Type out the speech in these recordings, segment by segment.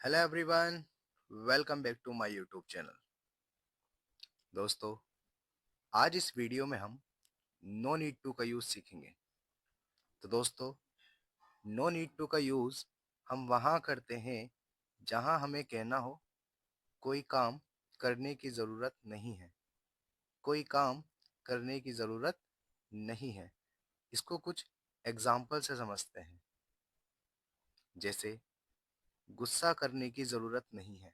Hello everyone, welcome back to my YouTube channel. दोस्तों, आज इस वीडियो में हम नो नीड टू का यूज़ सीखेंगे। तो दोस्तों, नो नीड टू का यूज़ हम वहाँ करते हैं जहाँ हमें कहना हो कोई काम करने की ज़रूरत नहीं है। कोई काम करने की ज़रूरत नहीं है। इसको कुछ एग्जाम्पल से समझते हैं। जैसे गुस्सा करने की ज़रूरत नहीं है,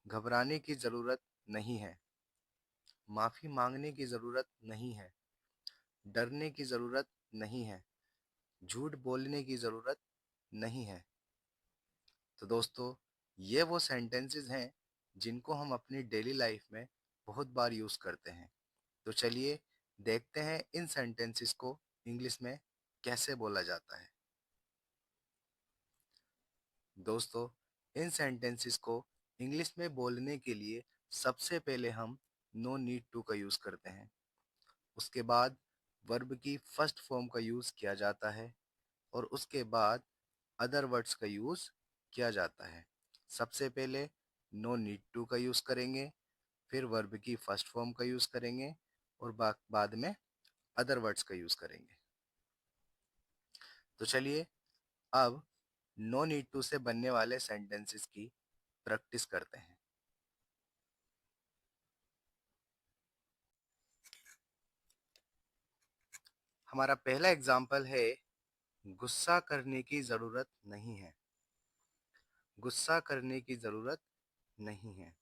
घबराने की ज़रूरत नहीं है, माफ़ी मांगने की ज़रूरत नहीं है, डरने की ज़रूरत नहीं है, झूठ बोलने की ज़रूरत नहीं है। तो दोस्तों, ये वो सेंटेंसेस हैं जिनको हम अपनी डेली लाइफ में बहुत बार यूज़ करते हैं। तो चलिए देखते हैं इन सेंटेंसेस को इंग्लिश में कैसे बोला जाता है। दोस्तों, इन सेंटेंसेस को इंग्लिश में बोलने के लिए सबसे पहले हम नो नीड टू का यूज़ करते हैं। उसके बाद वर्ब की फर्स्ट फॉर्म का यूज़ किया जाता है और उसके बाद अदर वर्ड्स का यूज़ किया जाता है। सबसे पहले नो नीड टू का यूज़ करेंगे, फिर वर्ब की फर्स्ट फॉर्म का यूज़ करेंगे और बाद में अदर वर्ड्स का यूज़ करेंगे। तो चलिए अब नो नीड टू से बनने वाले सेंटेंसेस की प्रैक्टिस करते हैं। हमारा पहला एग्जाम्पल है, गुस्सा करने की ज़रूरत नहीं है। गुस्सा करने की ज़रूरत नहीं है।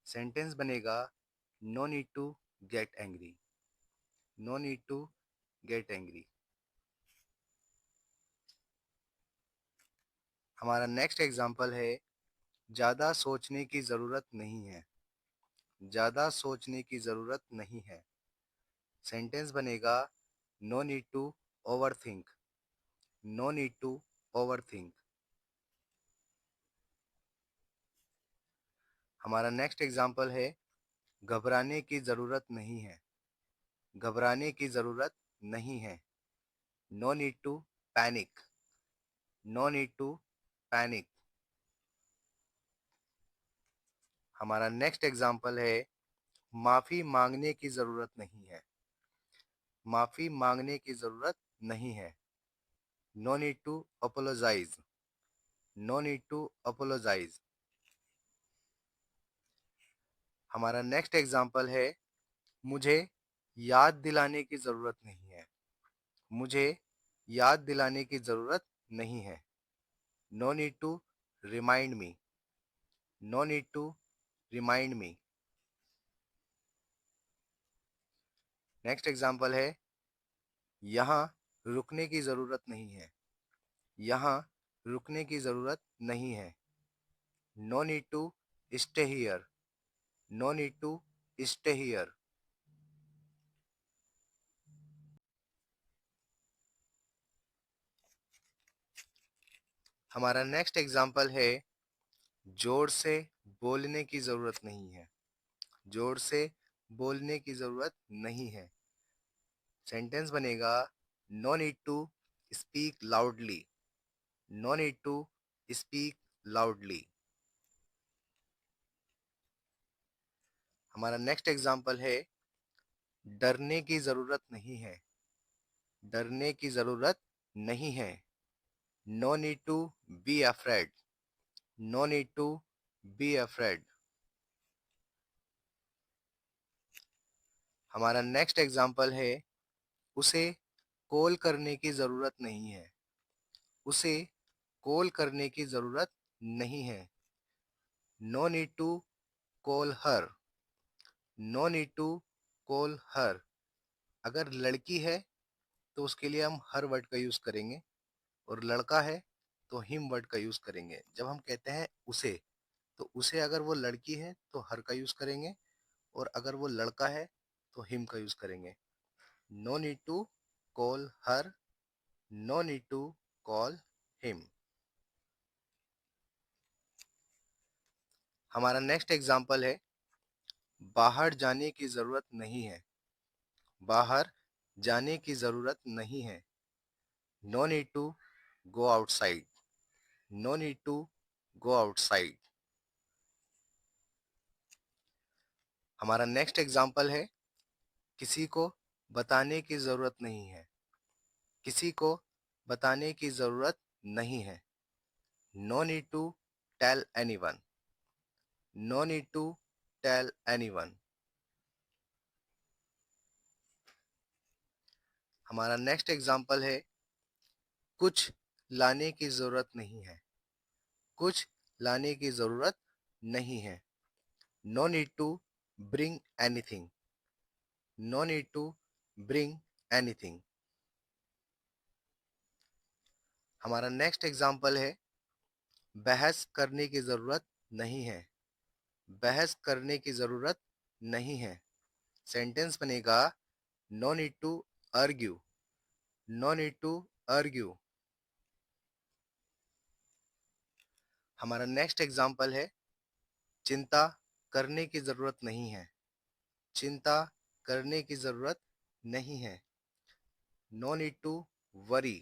सेंटेंस बनेगा, no need to get angry. No need to get angry. हमारा नेक्स्ट एग्जाम्पल है, ज़्यादा सोचने की ज़रूरत नहीं है। ज़्यादा सोचने की ज़रूरत नहीं है। सेंटेंस बनेगा, no need to overthink. No need to overthink. हमारा नेक्स्ट एग्जाम्पल है, घबराने की ज़रूरत नहीं है। घबराने की ज़रूरत नहीं है। No need to panic. No need to panic. हमारा नेक्स्ट एग्जाम्पल है, माफ़ी मांगने की ज़रूरत नहीं है। माफ़ी मांगने की ज़रूरत नहीं है। No need to apologise. No need to apologise. हमारा नेक्स्ट एग्जाम्पल है, मुझे याद दिलाने की ज़रूरत नहीं है। मुझे याद दिलाने की ज़रूरत नहीं है। No need to remind me. No need to remind me. Next example है, यहाँ रुकने की ज़रूरत नहीं है। यहाँ रुकने की ज़रूरत नहीं है। No need to stay here. No need to stay here. हमारा नेक्स्ट एग्जाम्पल है, जोर से बोलने की ज़रूरत नहीं है। जोर से बोलने की ज़रूरत नहीं है। सेंटेंस बनेगा, no need to speak loudly. No need to speak loudly. हमारा नेक्स्ट एग्जाम्पल है, डरने की ज़रूरत नहीं है। डरने की ज़रूरत नहीं है। No need to be afraid. No need to be afraid. हमारा नेक्स्ट एग्जाम्पल है, उसे कॉल करने की ज़रूरत नहीं है। उसे कॉल करने की ज़रूरत नहीं है। No need to call her. No need to call her. अगर लड़की है तो उसके लिए हम हर वर्ड का यूज़ करेंगे और लड़का है तो हिम वर्ड का यूज़ करेंगे। जब हम कहते हैं उसे, तो उसे अगर वो लड़की है तो हर का यूज़ करेंगे और अगर वो लड़का है तो हिम का यूज़ करेंगे। No need to call her. No need to call him. हमारा नेक्स्ट एग्जाम्पल है, बाहर जाने की ज़रूरत नहीं है। बाहर जाने की ज़रूरत नहीं है। No need to go outside. No need to go outside. हमारा नेक्स्ट एग्जाम्पल है किसी को बताने की जरूरत नहीं है। किसी को बताने की जरूरत नहीं है। No need to tell anyone. No need to tell anyone. हमारा नेक्स्ट एग्जाम्पल है कुछ लाने की जरूरत नहीं है। कुछ लाने की जरूरत नहीं है। No need to bring anything. No need to bring anything. हमारा नेक्स्ट एग्जाम्पल है बहस करने की जरूरत नहीं है। बहस करने की जरूरत नहीं है। सेंटेंस बनेगा no need to argue. No need to argue. हमारा नेक्स्ट एग्जाम्पल है चिंता करने की जरूरत नहीं है। चिंता करने की जरूरत नहीं है। No need to worry.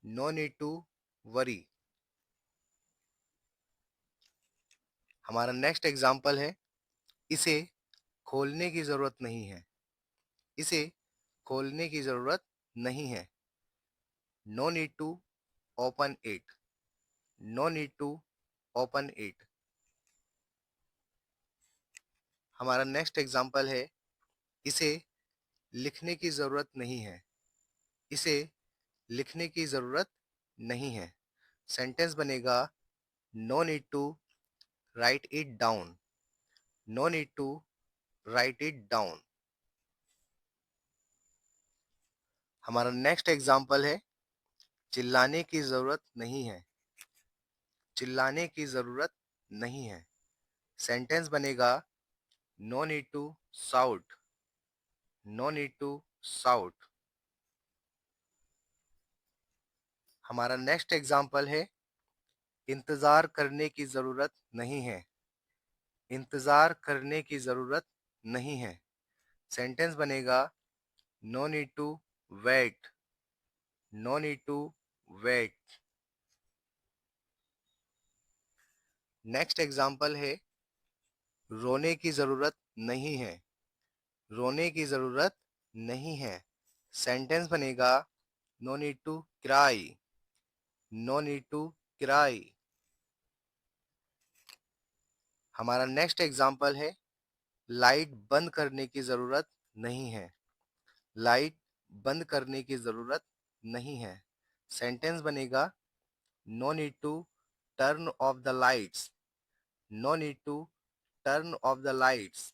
No need to worry. हमारा नेक्स्ट एग्जाम्पल है इसे खोलने की जरूरत नहीं है। इसे खोलने की जरूरत नहीं है। No need to open it. No need to open it. हमारा नेक्स्ट एग्जाम्पल है इसे लिखने की जरूरत नहीं है। इसे लिखने की जरूरत नहीं है। सेंटेंस बनेगा no need to write it down. No need to write it down. हमारा नेक्स्ट एग्जाम्पल है चिल्लाने की जरूरत नहीं है। चिल्लाने की जरूरत नहीं है। सेंटेंस बनेगा no need to shout. No need to shout. हमारा नेक्स्ट एग्जाम्पल है इंतजार करने की जरूरत नहीं है। इंतजार करने की जरूरत नहीं है। सेंटेंस बनेगा no need to wait. No need to wait. Next example है रोने की जरूरत नहीं है। रोने की जरूरत नहीं है। सेंटेंस बनेगा no need to cry. No need to cry. हमारा नेक्स्ट एग्जाम्पल है लाइट बंद करने की जरूरत नहीं है। लाइट बंद करने की जरूरत नहीं है। सेंटेंस बनेगा no need to turn off the lights. No need to turn off the lights.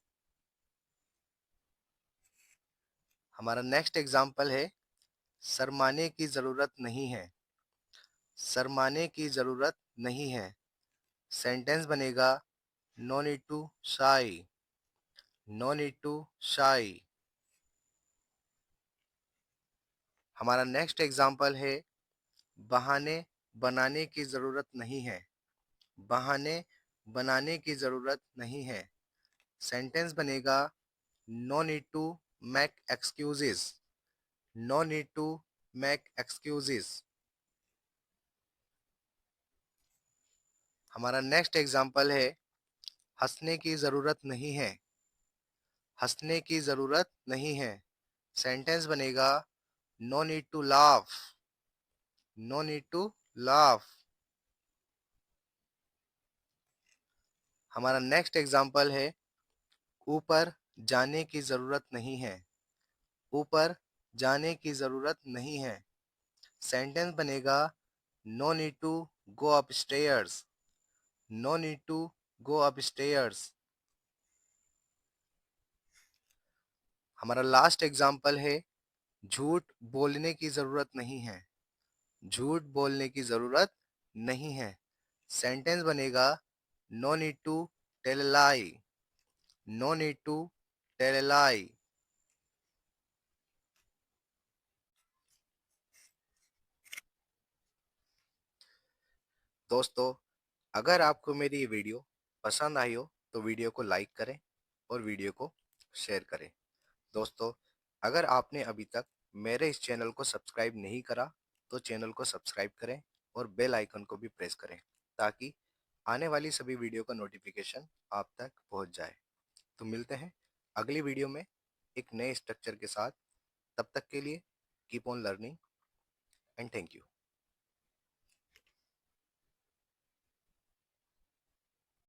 हमारा नेक्स्ट एग्जाम्पल है शर्माने की जरूरत नहीं है। शर्माने की जरूरत नहीं है। सेंटेंस बनेगा नो नीड टू शाई। नो नीड टू शाई। हमारा नेक्स्ट एग्जाम्पल है बहाने बनाने की जरूरत नहीं है। बहाने बनाने की जरूरत नहीं है। सेंटेंस बनेगा no need to make excuses. No need to make excuses. हमारा नेक्स्ट एग्जाम्पल है हंसने की जरूरत नहीं है। हंसने की जरूरत नहीं है। सेंटेंस बनेगा no need to laugh. No need to laugh. हमारा नेक्स्ट एग्जाम्पल है ऊपर जाने की जरूरत नहीं है। ऊपर जाने की जरूरत नहीं है। सेंटेंस बनेगा no need to go up stairs. No need to go up stairs. हमारा लास्ट एग्जाम्पल है झूठ बोलने की जरूरत नहीं है। झूठ बोलने की जरूरत नहीं है। सेंटेंस बनेगा no need to tell lie. No need to tell lie. दोस्तों, अगर आपको मेरी ये वीडियो पसंद आई हो तो वीडियो को लाइक करें और वीडियो को शेयर करें। दोस्तों, अगर आपने अभी तक मेरे इस चैनल को सब्सक्राइब नहीं करा तो चैनल को सब्सक्राइब करें और बेल आइकन को भी प्रेस करें ताकि आने वाली सभी वीडियो का नोटिफिकेशन आप तक पहुंच जाए। तो मिलते हैं अगली वीडियो में एक नए स्ट्रक्चर के साथ। तब तक के लिए keep on learning and thank you.